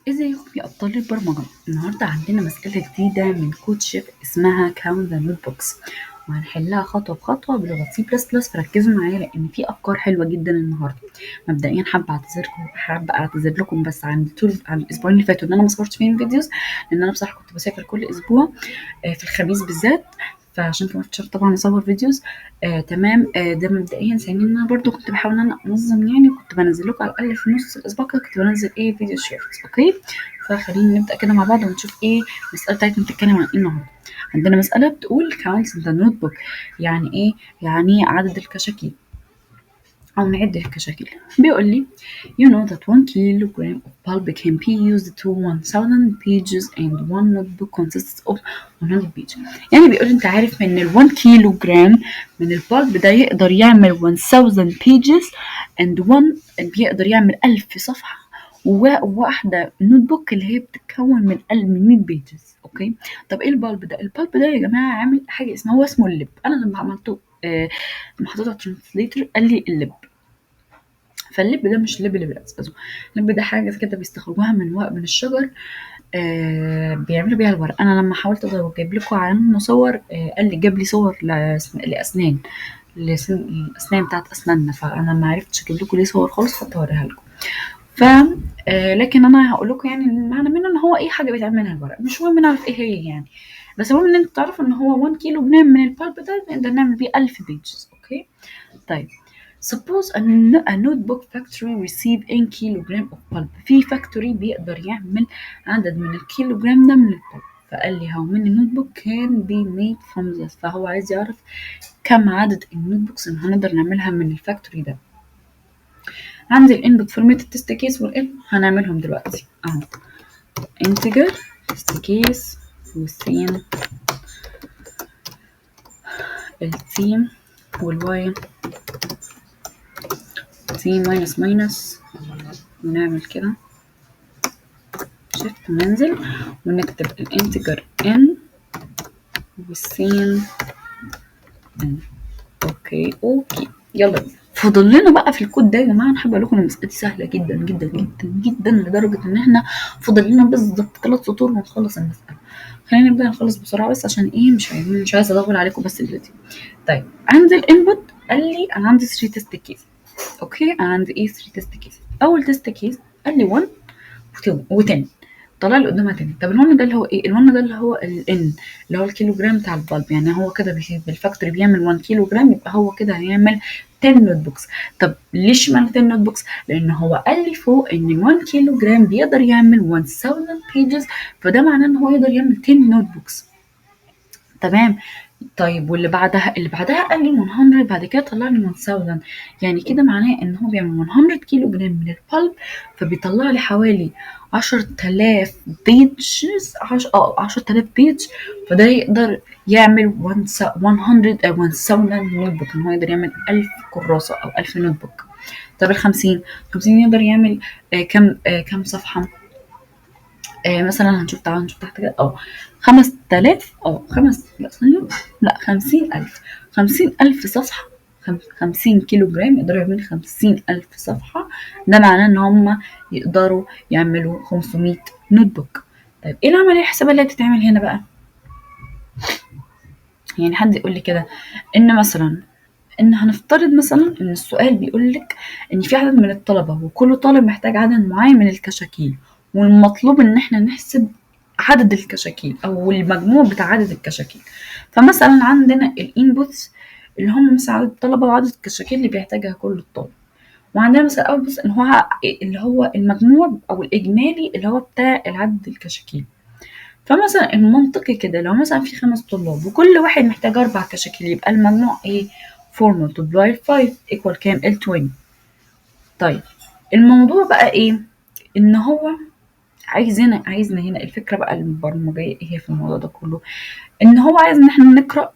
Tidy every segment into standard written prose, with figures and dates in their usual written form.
ازيكم يا ابطال البرمجه. النهارده عندنا مساله جديده من كود شيف اسمها كاونت ذا نوت بوكس، وهنحلها خطوه بخطوه بلغه سي بلس بلس. فركزوا معايا لان في افكار حلوه جدا النهارده. مبدئيا حابه اعتذر لكم بس عن الاسبوعين اللي فاتوا ان انا ما صورتش فيهم فيديوز، لان انا بصراحه كنت بسافر كل اسبوع في الخميس بالذات، فعشان كده مش طبعا اصور فيديوز. تمام. ده مبدئيا. ثانيا انا برضو كنت بحاول ان انا انظم، يعني كنت بنزل لكم على الاقل في نص الاسبوع كده كنت بنزل فيديو شيرتس. اوكي، فخلينا نبدا كده مع بعض ونشوف المساله بتاعتنا بتتكلم عن ايه النهارده. عندنا مساله بتقول count the notebook. يعني ايه؟ يعني عدد الكشاكيل او نعد الكشاكيل. بيقول لي you know that 1 kilogram of pulp can be used to 1000 pages and one notebook consists of 100 pages. يعني بيقول انت عارف ان ال 1 كيلو جرام من البالب ده يقدر يعمل 1000 pages and one بيقدر يعمل 1000 صفحة، وواحدة نوت بوك اللي هي بتتكون من 100 بيجز. اوكي، طب ايه البالب ده؟ البالب ده يا جماعة عامل حاجة اسمها، هو اسمه اللب. انا لما عملته لما حطيته على الترانسليتر قال لي اللب. فاللب ده مش اللب اللي بالاسبازو، اللب ده حاجه كده بيستخرجوها من ورق من الشجر، بيعملوا بيها الورق. انا لما حاولت اجيب لكم عنه صور قال لي جاب لي صور لاسنان، الاسنان بتاعت اسناننا، فانا ما عرفتش اجيب لكم ليه صور خالص، حتى اوريها لكم. ف لكن انا هقول لكم يعني المعنى منه ان هو اي حاجه بيتعمل منها الورق، مش مهم نعرف ايه هي يعني، بس المهم ان انتوا تعرفوا ان هو 1 كيلو جرام من البالب ده نقدر نعمل بيه 1000 بيجز. اوكي، طيب suppose a notebook factory receive in kilogram of pulp. في factory بيقدر يعمل عدد من الكيلوجرام ده من البulp. فقال لي how many notebook can be made from this. فهو عايز يعرف كم عدد النوت بوكس اللي هنقدر نعملها من الفاكتوري ده. عندي الانبوت فورمات التست كيس والان هنعملهم دلوقتي اهو. انتجر تست كيس والسين التيم والواي تي ماينس ماينس، ونعمل كده شيفت وننزل ونكتب الانتجر ان والسين ان. اوكي يلا بينا. فضل لنا بقى في الكود ده يا جماعه، انا حابه اقول لكم ان المساله دي سهله جدا جدا جدا جدا، لدرجه ان احنا فضل لنا بالظبط 3 سطور ونخلص المساله. خلينا نبدا نخلص بسرعه بس عشان مش عايزه اطول عليكم بس الفيديو. طيب عندي الانبوت قال لي انا عندي 3 تيست كيس. اوكي، انا عندي 3 تيست كيس. اول تيست كيس قال لي 1 و10، طلع لي قدامها تاني. طب ال1 ده اللي هو ايه؟ ال1 ده اللي هو الان، اللي هو الكيلو جرام بتاع البلب. يعني هو كده بالفاكتوري بيعمل 1 كيلو جرام، يبقى هو كده هيعمل 10 نوت بوكس. طب ليش معنى 10 نوت بوكس؟ لان هو قال لي فوق ان 1 كيلو جرام بيقدر يعمل 1000 بيجز، فده معناه ان هو يقدر يعمل 10 نوت بوكس. تمام. طيب واللي بعدها، قال لي 100، بعد كده طلع لي 1000. يعني كده معناه ان هو بيعمل 100 كيلو جرام من البلب، فبيطلع لي حوالي 10000 بيجز، 10000 بيج. فده يقدر يعمل 100 نوت بوك، ان هو يقدر يعمل 1000 كراسة او 1000 نوت بوك. طب ال 50 يقدر يعمل كم صفحة؟ مثلا هنشوف، تعالوا نشوف تحت كده 5000 لا ثانية، لا 50000. 50000 صفحة، 50 كيلو جرام يقدروا يعملوا 50000 صفحة. ده معناه ان هم يقدروا يعملوا 500 نوت بوك. طيب ايه العملية الحسابية اللي بتتعمل هنا بقى؟ يعني حد يقول لي كده ان مثلا ان هنفترض مثلا ان السؤال بيقول لك ان في عدد من الطلبة وكل طالب محتاج عدد معين من الكشاكيل، والمطلوب ان احنا نحسب عدد الكشاكيل او المجموع بتاع عدد الكشاكيل. فمثلا عندنا الانبوتس اللي هم مثلا عدد الطلبة وعدد الكشاكيل اللي بيحتاجها كل الطالب، وعندنا مثلا اول بس اللي هو المجموع او الاجمالي اللي هو بتاع العدد الكشاكيل. فمثلا المنطقي كده لو مثلا في 5 طلاب وكل واحد محتاج 4 كشاكيل، يبقى المجموع 4 multiply 5 equal كام؟ 20. طيب الموضوع بقى ان هو عايزنا هنا الفكرة بقى البرمجية هي في الموضوع ده كله، ان هو عايز ان احنا نقرأ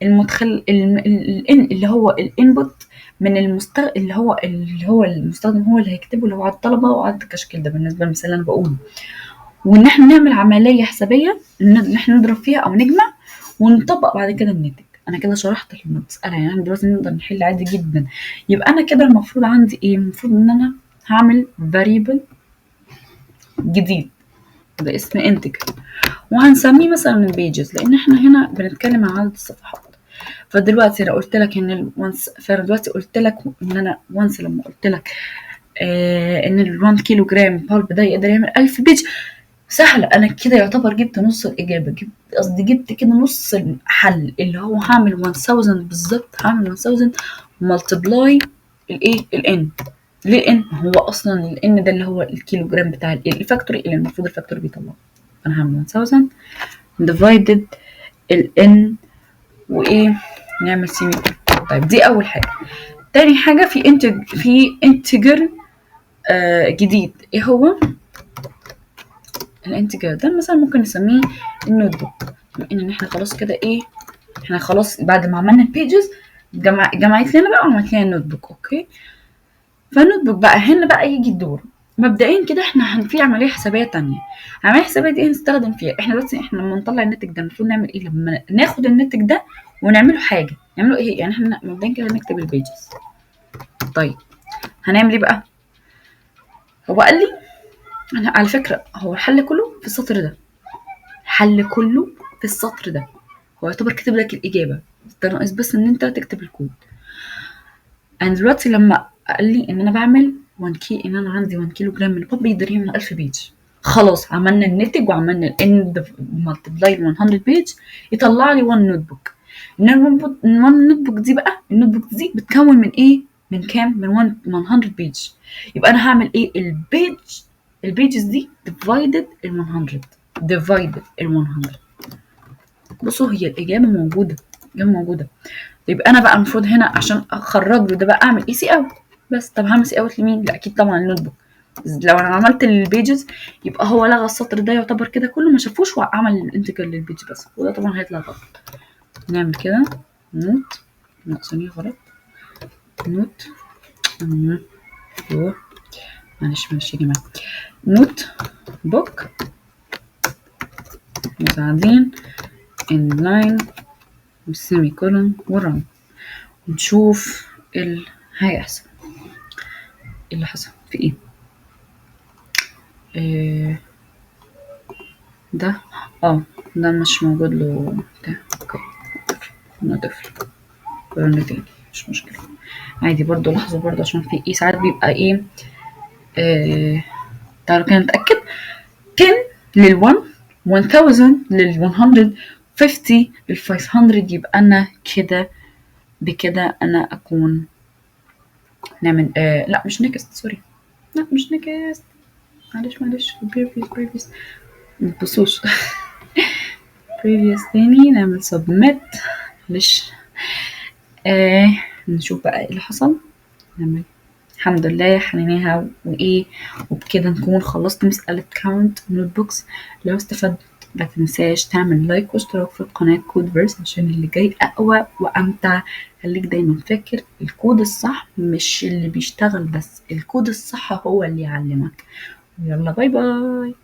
المدخل اللي هو الانبوت من اللي هو المستخدم هو اللي هيكتبه، اللي هو عدد الطلبة وعدد الكشاكيل ده بالنسبة للمثال اللي انا بقوله، وان احنا نعمل عمليه حسابيه ان احنا نضرب فيها او نجمع ونطبق بعد كده الناتج. انا كده شرحت المساله، يعني احنا دلوقتي نقدر نحل عادي جدا. يبقى انا كده المفروض عندي المفروض ان انا هعمل variable جديد، ده اسم انتجر، وهنسميه مثلا البيجز لان احنا هنا بنتكلم عن عدد الصفحات. فدلوقتي انا قلت لك ان الونس، فدلوقتي قلت لك ان انا وانس لما قلت لك ان ال1 كيلو جرام بالب ده يقدر يعمل 1000 بيج، سهلة. أنا كده يعتبر جبت نص الإجابة، جبت كده نص الحل، اللي هو هعمل 1000 بالظبط، هعمل 1000 ملتبلاي الإيه الإن. ليه إن؟ هو أصلا الإن ده اللي هو الكيلو جرام بتاع الفاكتوري اللي المفروض الفاكتوري بيطلعه. أنا هعمل 1000 ديفايدد الإن وإيه، نعمل سيمي. طيب دي أول حاجة. تاني حاجة في انتجر جديد، إيه هو؟ الانتجر ده مثلا ممكن نسميه النوت بوك، بما ان احنا خلاص كده ايه، احنا خلاص بعد ما عملنا البيجز جمعت لنا بقى وعملت لنا النوت بوك. اوكي، فالنوت بوك بقى هنا بقى يجي الدور. مبدئيا كده احنا في عمليه حسابيه تانية. عمليه حسابيه دي هنستخدم فيها احنا دلوقتي، احنا لما نطلع الناتج ده المفروض نعمل ايه؟ لما ناخد الناتج ده ونعمله حاجه، نعمله ايه؟ يعني احنا مبدئيا كده نكتب البيجز. طيب هنعمل ايه بقى؟ هو قال لي أنا على فكره هو الحل كله في السطر ده، الحل كله في السطر ده، هو يعتبر كاتب لك الإجابة، ده ناقص بس إن أنت تكتب الكود. أنا دلوقتي لما قال لي إن أنا بعمل 1 كي، إن أنا عندي 1 كيلو جرام من الباب بيقدر يعمل 1000 بيج، خلاص عملنا الناتج وعملنا الإن ملتبلاي 100 بيج، يطلع لي 1 نوت بوك. إن ال1 نوت بوك دي بقى، النوت بوك دي بتكون من إيه؟ من كام؟ من 100 بيج. يبقى أنا هعمل إيه؟ البيجز دي divided ال 100، divided ال 100. بصوا هي الإجابة موجودة، الإجابة موجودة. يبقى أنا بقى المفروض هنا عشان أخرج له ده بقى أعمل إي سي أوت بس. طب هعمل سي أوت لمين؟ لا أكيد طبعا النوت بوك. لو أنا عملت البيجز يبقى هو لغى السطر ده يعتبر كده كله ما شافوش، وعمل الانتجر للبيج بس، وده طبعا هيطلع غلط. نعمل كده نوت، ثانية غلط، نوت معلش يا جماعة، نوت بوك مساعدين inline والسيمي كولون ورن، ونشوف اللي هيحصل، ايه اللي حصل في ايه. ده ده مش موجود له بتاع. اوكي نضيف له تاني مش مشكلة عادي. برضو لحظة برضو عشان في ايه ساعات بيبقى ايه تعالوا كده نتأكد. كان لل1 1000 لل150 لل500، يبقى انا كده بكده انا اكون نعمل لا مش نكست، سوري، لا مش نكست، معلش previous متبصوش previous تاني، نعمل submit. معلش نشوف بقى ايه اللي حصل. نعمل الحمد لله حليناها وايه، وبكده نكون خلصت مسألة count notebooks. لو استفدت لا تنساش تعمل لايك واشتراك في القناة كود فيرس عشان اللي جاي أقوى وأمتع. خليك دايما فاكر الكود الصح مش اللي بيشتغل بس، الكود الصح هو اللي يعلمك. يلا باي باي.